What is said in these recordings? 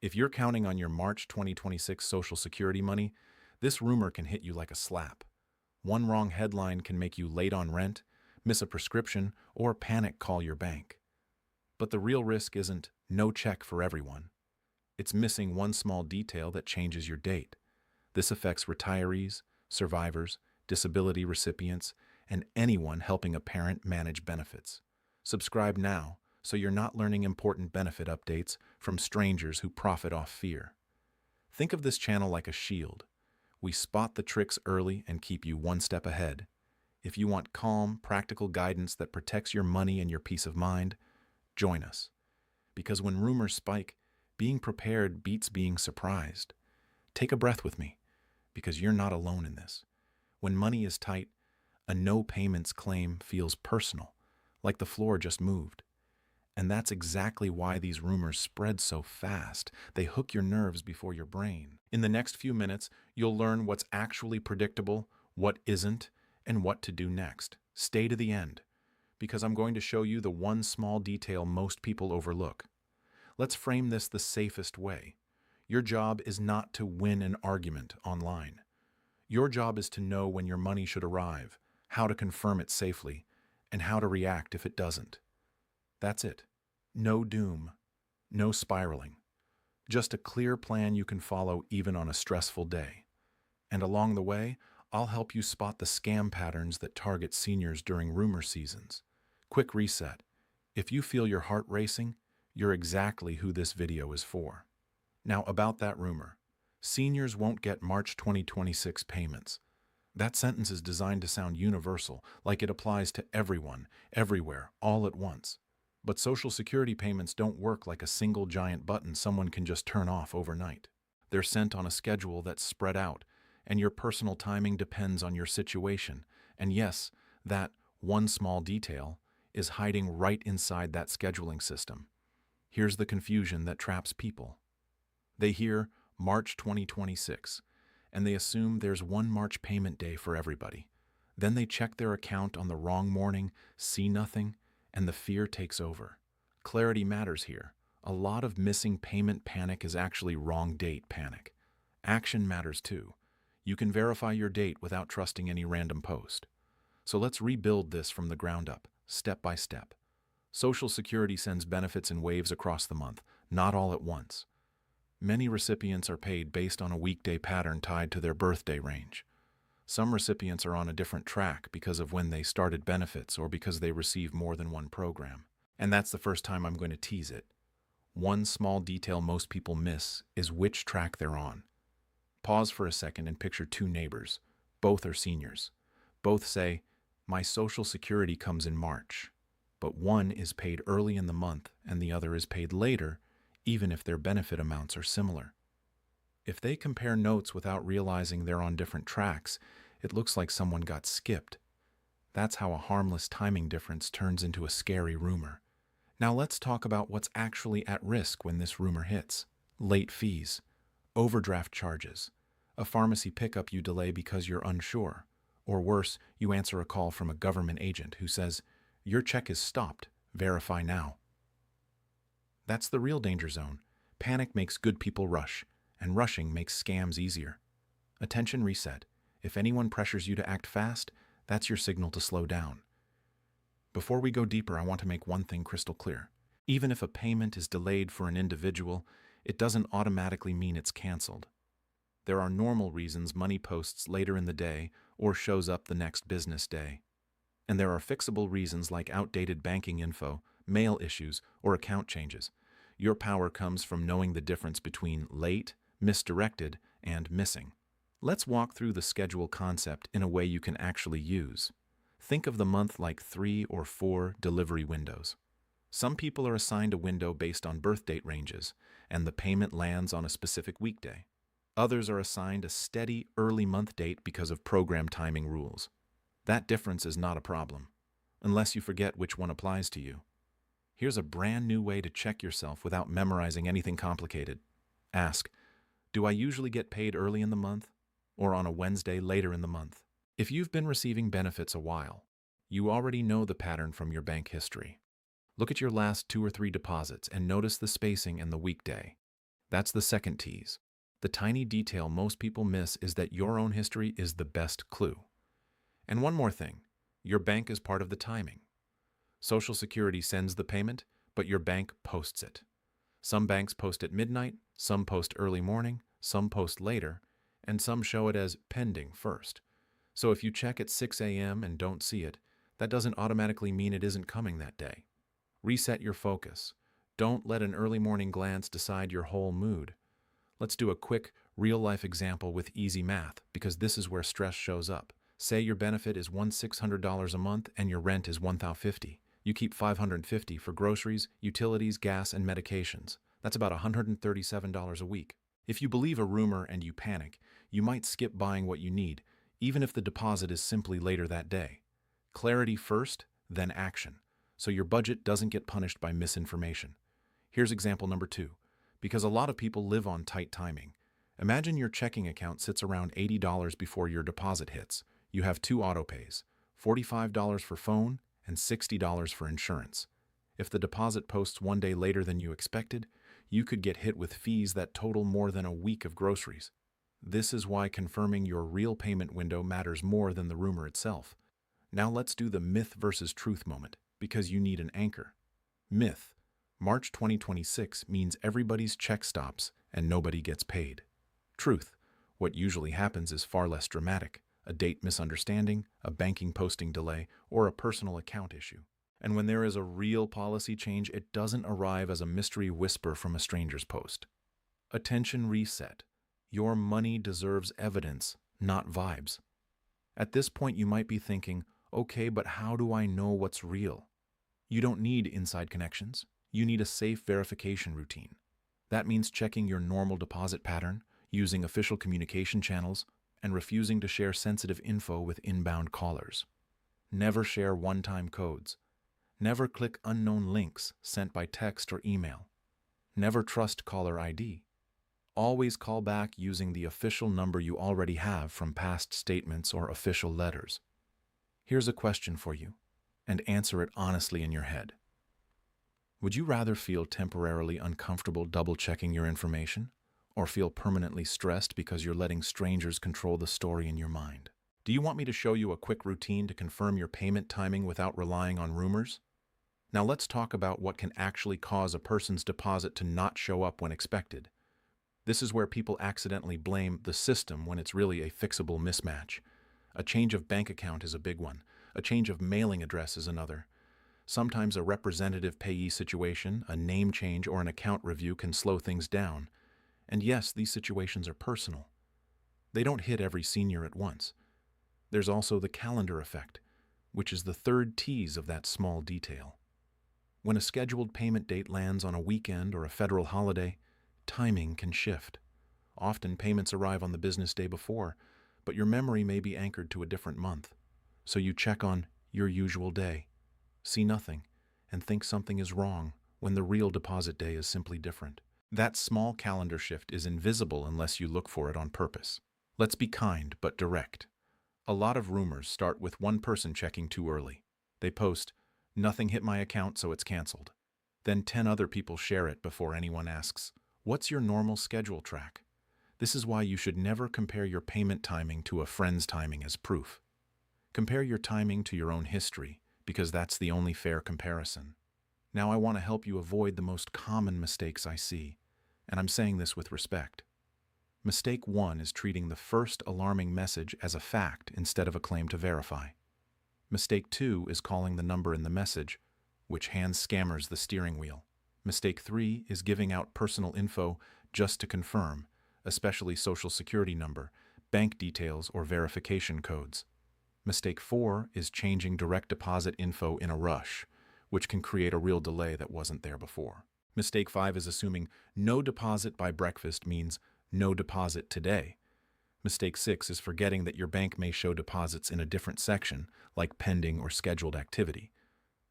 If you're counting on your March 2026 Social Security money, this rumor can hit you like a slap. One wrong headline can make you late on rent, miss a prescription, or panic call your bank. But the real risk isn't no check for everyone. It's missing one small detail that changes your date. This affects retirees, survivors, disability recipients, and anyone helping a parent manage benefits. Subscribe now so you're not learning important benefit updates from strangers who profit off fear. Think of this channel like a shield. We spot the tricks early and keep you one step ahead. If you want calm, practical guidance that protects your money and your peace of mind, join us. Because when rumors spike, being prepared beats being surprised. Take a breath with me, because you're not alone in this. When money is tight, a no payments claim feels personal, like the floor just moved. And that's exactly why these rumors spread so fast. They hook your nerves before your brain. In the next few minutes, you'll learn what's actually predictable, what isn't, and what to do next. Stay to the end, because I'm going to show you the one small detail most people overlook. Let's frame this the safest way. Your job is not to win an argument online. Your job is to know when your money should arrive, how to confirm it safely, and how to react if it doesn't. That's it. No doom, no spiraling. Just a clear plan you can follow even on a stressful day. And along the way, I'll help you spot the scam patterns that target seniors during rumor seasons. Quick reset. If you feel your heart racing, you're exactly who this video is for. Now about that rumor. Seniors won't get March 2026 payments. That sentence is designed to sound universal, like it applies to everyone, everywhere, all at once. But Social Security payments don't work like a single giant button someone can just turn off overnight. They're sent on a schedule that's spread out, and your personal timing depends on your situation. And yes, that one small detail is hiding right inside that scheduling system. Here's the confusion that traps people. They hear March 2026, and they assume there's one March payment day for everybody. Then they check their account on the wrong morning, see nothing, and the fear takes over. Clarity matters here. A lot of missing payment panic is actually wrong date panic. Action matters too. You can verify your date without trusting any random post. So let's rebuild this from the ground up, step by step. Social Security sends benefits in waves across the month, not all at once. Many recipients are paid based on a weekday pattern tied to their birthday range. Some recipients are on a different track because of when they started benefits or because they receive more than one program. And that's the first time I'm going to tease it. One small detail most people miss is which track they're on. Pause for a second and picture two neighbors. Both are seniors. Both say, "My Social Security comes in March." But one is paid early in the month and the other is paid later, even if their benefit amounts are similar. If they compare notes without realizing they're on different tracks, it looks like someone got skipped. That's how a harmless timing difference turns into a scary rumor. Now let's talk about what's actually at risk when this rumor hits. Late fees, overdraft charges, a pharmacy pickup you delay because you're unsure, or worse, you answer a call from a government agent who says, "Your check is stopped, verify now." That's the real danger zone. Panic makes good people rush, and rushing makes scams easier. Attention reset. If anyone pressures you to act fast, that's your signal to slow down. Before we go deeper, I want to make one thing crystal clear. Even if a payment is delayed for an individual, it doesn't automatically mean it's canceled. There are normal reasons money posts later in the day or shows up the next business day. And there are fixable reasons like outdated banking info, mail issues, or account changes. Your power comes from knowing the difference between late, misdirected, and missing. Let's walk through the schedule concept in a way you can actually use. Think of the month like 3 or 4 delivery windows. Some people are assigned a window based on birth date ranges, and the payment lands on a specific weekday. Others are assigned a steady early month date because of program timing rules. That difference is not a problem, unless you forget which one applies to you. Here's a brand new way to check yourself without memorizing anything complicated. Ask, do I usually get paid early in the month or on a Wednesday later in the month? If you've been receiving benefits a while, you already know the pattern from your bank history. Look at your last 2 or 3 deposits and notice the spacing and the weekday. That's the second tease. The tiny detail most people miss is that your own history is the best clue. And one more thing, your bank is part of the timing. Social Security sends the payment, but your bank posts it. Some banks post at midnight, some post early morning, some post later, and some show it as pending first. So if you check at 6 a.m. and don't see it, that doesn't automatically mean it isn't coming that day. Reset your focus. Don't let an early morning glance decide your whole mood. Let's do a quick, real-life example with easy math, because this is where stress shows up. Say your benefit is $1,600 a month and your rent is $1,050. You keep $550 for groceries, utilities, gas, and medications. That's about $137 a week. If you believe a rumor and you panic, you might skip buying what you need, even if the deposit is simply later that day. Clarity first, then action, so your budget doesn't get punished by misinformation. Here's example number 2. Because a lot of people live on tight timing. Imagine your checking account sits around $80 before your deposit hits. You have 2 autopays, $45 for phone and $60 for insurance. If the deposit posts one day later than you expected, you could get hit with fees that total more than a week of groceries. This is why confirming your real payment window matters more than the rumor itself. Now let's do the myth versus truth moment, because you need an anchor. Myth: March 2026 means everybody's check stops and nobody gets paid. Truth: what usually happens is far less dramatic. A date misunderstanding, a banking posting delay, or a personal account issue. And when there is a real policy change, it doesn't arrive as a mystery whisper from a stranger's post. Attention reset. Your money deserves evidence, not vibes. At this point, you might be thinking, okay, but how do I know what's real? You don't need inside connections. You need a safe verification routine. That means checking your normal deposit pattern, using official communication channels, and refusing to share sensitive info with inbound callers. Never share one-time codes. Never click unknown links sent by text or email. Never trust caller ID. Always call back using the official number you already have from past statements or official letters. Here's a question for you, and answer it honestly in your head. Would you rather feel temporarily uncomfortable double-checking your information, or feel permanently stressed because you're letting strangers control the story in your mind? Do you want me to show you a quick routine to confirm your payment timing without relying on rumors? Now let's talk about what can actually cause a person's deposit to not show up when expected. This is where people accidentally blame the system when it's really a fixable mismatch. A change of bank account is a big one. A change of mailing address is another. Sometimes a representative payee situation, a name change, or an account review can slow things down. And yes, these situations are personal. They don't hit every senior at once. There's also the calendar effect, which is the third tease of that small detail. When a scheduled payment date lands on a weekend or a federal holiday, timing can shift. Often payments arrive on the business day before, but your memory may be anchored to a different month. So you check on your usual day, see nothing, and think something is wrong when the real deposit day is simply different. That small calendar shift is invisible unless you look for it on purpose. Let's be kind but direct. A lot of rumors start with one person checking too early. They post, "Nothing hit my account, so it's canceled." Then 10 other people share it before anyone asks, "What's your normal schedule track?" This is why you should never compare your payment timing to a friend's timing as proof. Compare your timing to your own history, because that's the only fair comparison. Now I want to help you avoid the most common mistakes I see, and I'm saying this with respect. Mistake 1 is treating the first alarming message as a fact instead of a claim to verify. Mistake 2 is calling the number in the message, which hands scammers the steering wheel. Mistake 3 is giving out personal info just to confirm, especially Social Security number, bank details, or verification codes. Mistake 4 is changing direct deposit info in a rush, which can create a real delay that wasn't there before. Mistake 5 is assuming no deposit by breakfast means no deposit today. Mistake 6 is forgetting that your bank may show deposits in a different section, like pending or scheduled activity.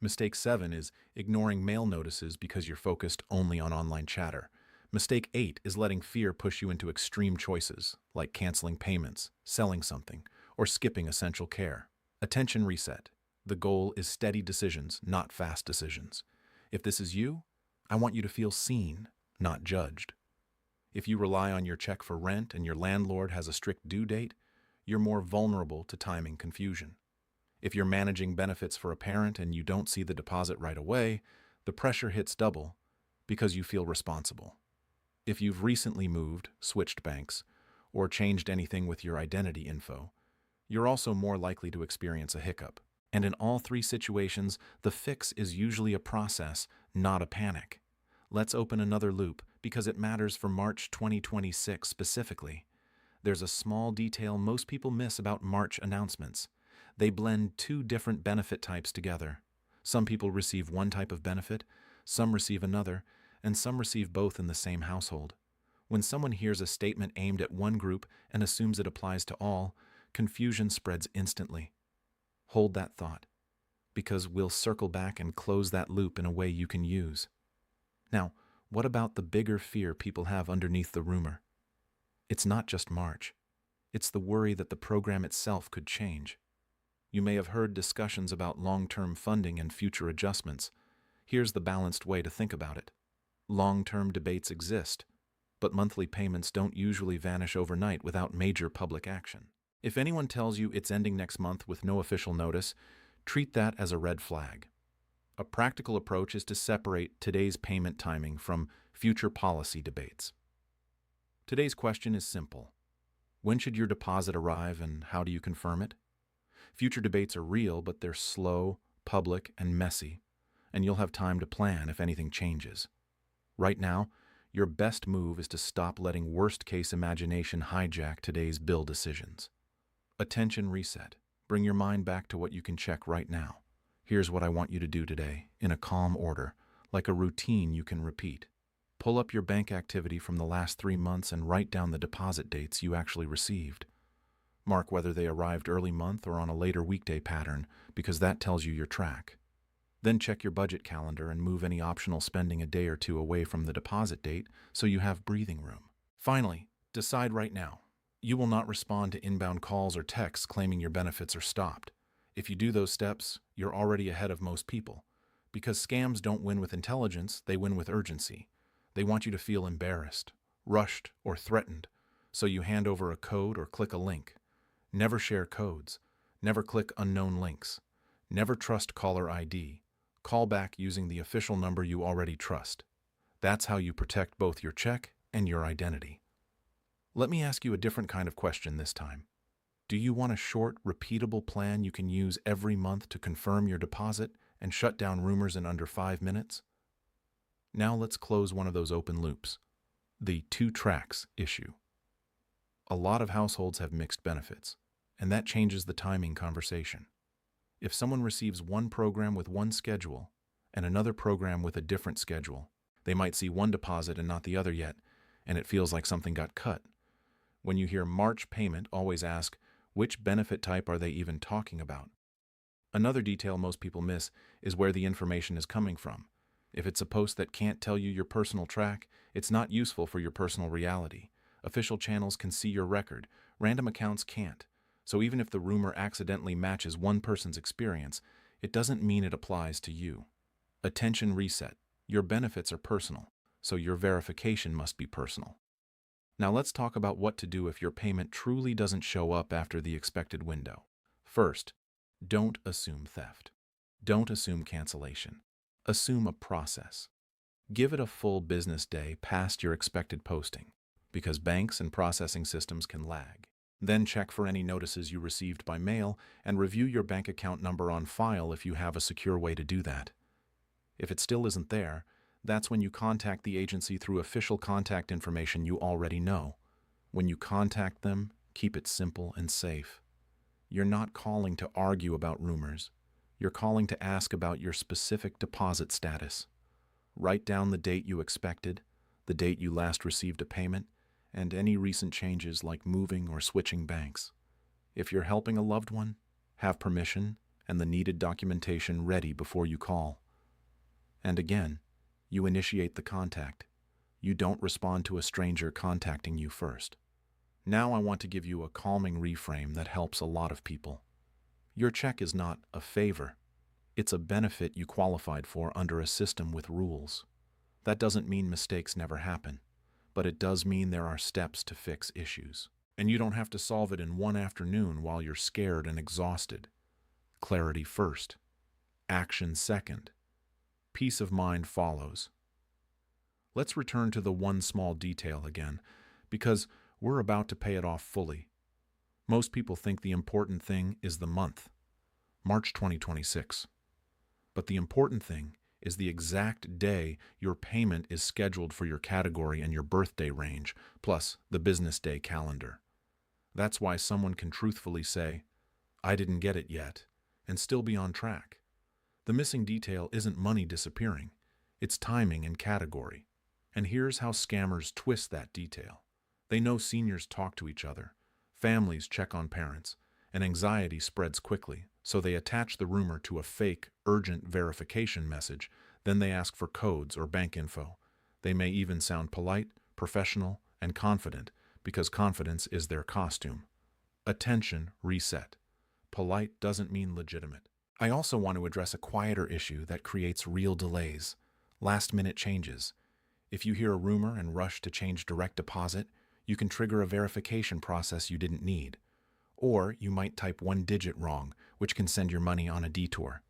Mistake 7 is ignoring mail notices because you're focused only on online chatter. Mistake 8 is letting fear push you into extreme choices, like canceling payments, selling something, or skipping essential care. Attention reset. The goal is steady decisions, not fast decisions. If this is you, I want you to feel seen, not judged. If you rely on your check for rent and your landlord has a strict due date, you're more vulnerable to timing confusion. If you're managing benefits for a parent and you don't see the deposit right away, the pressure hits double because you feel responsible. If you've recently moved, switched banks, or changed anything with your identity info, you're also more likely to experience a hiccup. And in all three situations, the fix is usually a process, not a panic. Let's open another loop because it matters for March 2026 specifically. There's a small detail most people miss about March announcements. They blend two different benefit types together. Some people receive one type of benefit, some receive another, and some receive both in the same household. When someone hears a statement aimed at one group and assumes it applies to all, confusion spreads instantly. Hold that thought, because we'll circle back and close that loop in a way you can use. Now, what about the bigger fear people have underneath the rumor? It's not just March. It's the worry that the program itself could change. You may have heard discussions about long-term funding and future adjustments. Here's the balanced way to think about it. Long-term debates exist, but monthly payments don't usually vanish overnight without major public action. If anyone tells you it's ending next month with no official notice, treat that as a red flag. A practical approach is to separate today's payment timing from future policy debates. Today's question is simple. When should your deposit arrive and how do you confirm it? Future debates are real, but they're slow, public, and messy, and you'll have time to plan if anything changes. Right now, your best move is to stop letting worst-case imagination hijack today's bill decisions. Attention reset. Bring your mind back to what you can check right now. Here's what I want you to do today, in a calm order, like a routine you can repeat. Pull up your bank activity from the last 3 months and write down the deposit dates you actually received. Mark whether they arrived early month or on a later weekday pattern, because that tells you your track. Then check your budget calendar and move any optional spending a day or two away from the deposit date so you have breathing room. Finally, decide right now. You will not respond to inbound calls or texts claiming your benefits are stopped. If you do those steps, you're already ahead of most people. Because scams don't win with intelligence, they win with urgency. They want you to feel embarrassed, rushed, or threatened, so you hand over a code or click a link. Never share codes. Never click unknown links. Never trust caller ID. Call back using the official number you already trust. That's how you protect both your check and your identity. Let me ask you a different kind of question this time. Do you want a short, repeatable plan you can use every month to confirm your deposit and shut down rumors in under 5 minutes? Now let's close one of those open loops. The 2 tracks issue. A lot of households have mixed benefits, and that changes the timing conversation. If someone receives one program with one schedule and another program with a different schedule, they might see one deposit and not the other yet, and it feels like something got cut. When you hear March payment, always ask, which benefit type are they even talking about? Another detail most people miss is where the information is coming from. If it's a post that can't tell you your personal track, it's not useful for your personal reality. Official channels can see your record. Random accounts can't. So even if the rumor accidentally matches one person's experience, it doesn't mean it applies to you. Attention reset. Your benefits are personal, so your verification must be personal. Now let's talk about what to do if your payment truly doesn't show up after the expected window. First, don't assume theft. Don't assume cancellation. Assume a process. Give it a full business day past your expected posting, because banks and processing systems can lag. Then check for any notices you received by mail and review your bank account number on file if you have a secure way to do that. If it still isn't there, that's when you contact the agency through official contact information you already know. When you contact them, keep it simple and safe. You're not calling to argue about rumors. You're calling to ask about your specific deposit status. Write down the date you expected, the date you last received a payment, and any recent changes like moving or switching banks. If you're helping a loved one, have permission and the needed documentation ready before you call. And again, you initiate the contact. You don't respond to a stranger contacting you first. Now I want to give you a calming reframe that helps a lot of people. Your check is not a favor. It's a benefit you qualified for under a system with rules. That doesn't mean mistakes never happen, but it does mean there are steps to fix issues. And you don't have to solve it in one afternoon while you're scared and exhausted. Clarity first. Action second. Peace of mind follows. Let's return to the one small detail again, because we're about to pay it off fully. Most people think the important thing is the month, March 2026. But the important thing is the exact day your payment is scheduled for your category and your birthday range, plus the business day calendar. That's why someone can truthfully say, "I didn't get it yet," and still be on track. The missing detail isn't money disappearing, it's timing and category. And here's how scammers twist that detail. They know seniors talk to each other, families check on parents, and anxiety spreads quickly, so they attach the rumor to a fake, urgent verification message, then they ask for codes or bank info. They may even sound polite, professional, and confident, because confidence is their costume. Attention, reset. Polite doesn't mean legitimate. I also want to address a quieter issue that creates real delays, last-minute changes. If you hear a rumor and rush to change direct deposit, you can trigger a verification process you didn't need. Or you might type one digit wrong, which can send your money on a detour.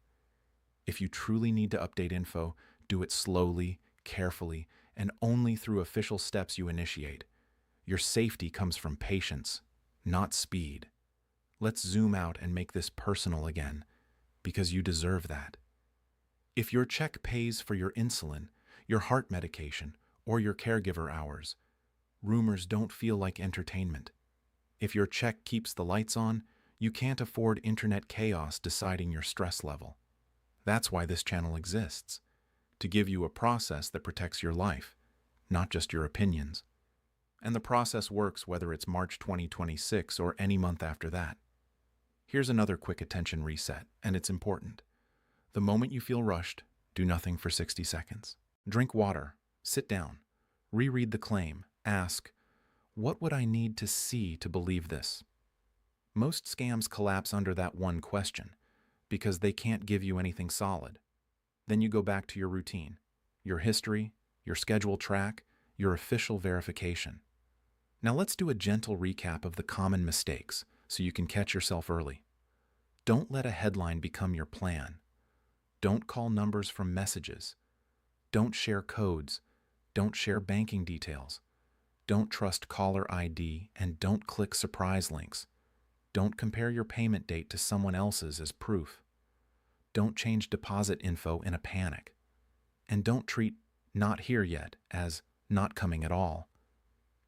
If you truly need to update info, do it slowly, carefully, and only through official steps you initiate. Your safety comes from patience, not speed. Let's zoom out and make this personal again, because you deserve that. If your check pays for your insulin, your heart medication, or your caregiver hours, rumors don't feel like entertainment. If your check keeps the lights on, you can't afford internet chaos deciding your stress level. That's why this channel exists, to give you a process that protects your life, not just your opinions. And the process works whether it's March 2026 or any month after that. Here's another quick attention reset, and it's important. The moment you feel rushed, do nothing for 60 seconds. Drink water, sit down, reread the claim, ask, what would I need to see to believe this? Most scams collapse under that one question, because they can't give you anything solid. Then you go back to your routine, your history, your schedule track, your official verification. Now let's do a gentle recap of the common mistakes so you can catch yourself early. Don't let a headline become your plan. Don't call numbers from messages. Don't share codes. Don't share banking details. Don't trust caller ID, and don't click surprise links. Don't compare your payment date to someone else's as proof. Don't change deposit info in a panic. And don't treat "not here yet" as not coming at all.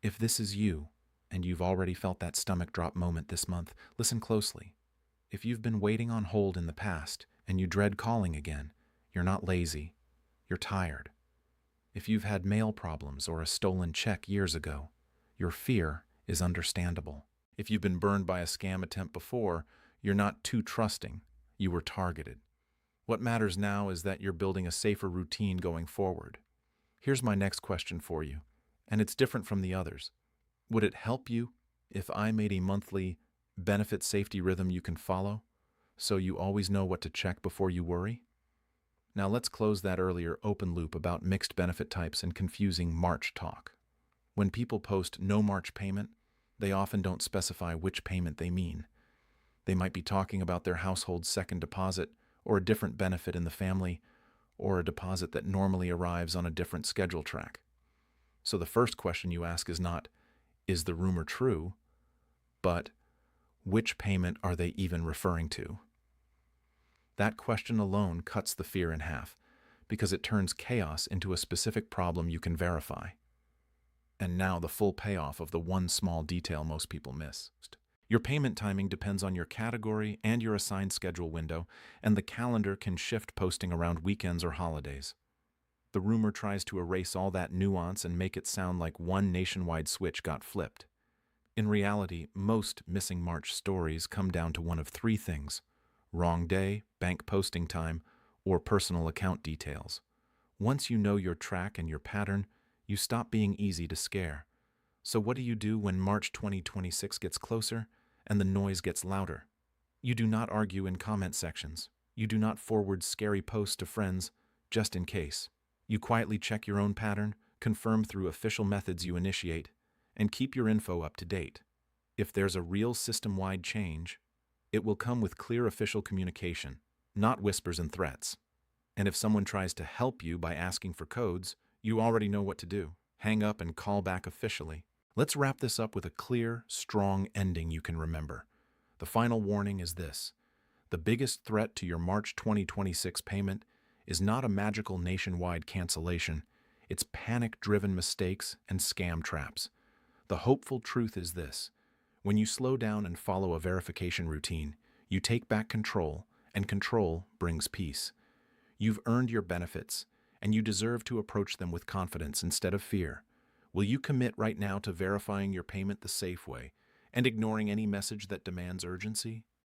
If this is you, and you've already felt that stomach drop moment this month, listen closely. If you've been waiting on hold in the past, and you dread calling again, you're not lazy, you're tired. If you've had mail problems or a stolen check years ago, your fear is understandable. If you've been burned by a scam attempt before, you're not too trusting, you were targeted. What matters now is that you're building a safer routine going forward. Here's my next question for you, and it's different from the others. Would it help you if I made a monthly benefit safety rhythm you can follow, so you always know what to check before you worry? Now let's close that earlier open loop about mixed benefit types and confusing March talk. When people post no March payment, they often don't specify which payment they mean. They might be talking about their household's second deposit, or a different benefit in the family, or a deposit that normally arrives on a different schedule track. So the first question you ask is not, is the rumor true, but which payment are they even referring to? That question alone cuts the fear in half, because it turns chaos into a specific problem you can verify. And now the full payoff of the one small detail most people miss. Your payment timing depends on your category and your assigned schedule window, and the calendar can shift posting around weekends or holidays. The rumor tries to erase all that nuance and make it sound like one nationwide switch got flipped. In reality, most missing March stories come down to one of three things: wrong day, bank posting time, or personal account details. Once you know your track and your pattern, you stop being easy to scare. So what do you do when March 2026 gets closer and the noise gets louder? You do not argue in comment sections. You do not forward scary posts to friends just in case. You quietly check your own pattern, confirm through official methods you initiate, and keep your info up to date. If there's a real system-wide change, it will come with clear official communication, not whispers and threats. And if someone tries to help you by asking for codes, you already know what to do. Hang up and call back officially. Let's wrap this up with a clear, strong ending you can remember. The final warning is this: the biggest threat to your March 2026 payment is not a magical nationwide cancellation, it's panic-driven mistakes and scam traps. The hopeful truth is this: when you slow down and follow a verification routine, you take back control, and control brings peace. You've earned your benefits, and you deserve to approach them with confidence instead of fear. Will you commit right now to verifying your payment the safe way and ignoring any message that demands urgency?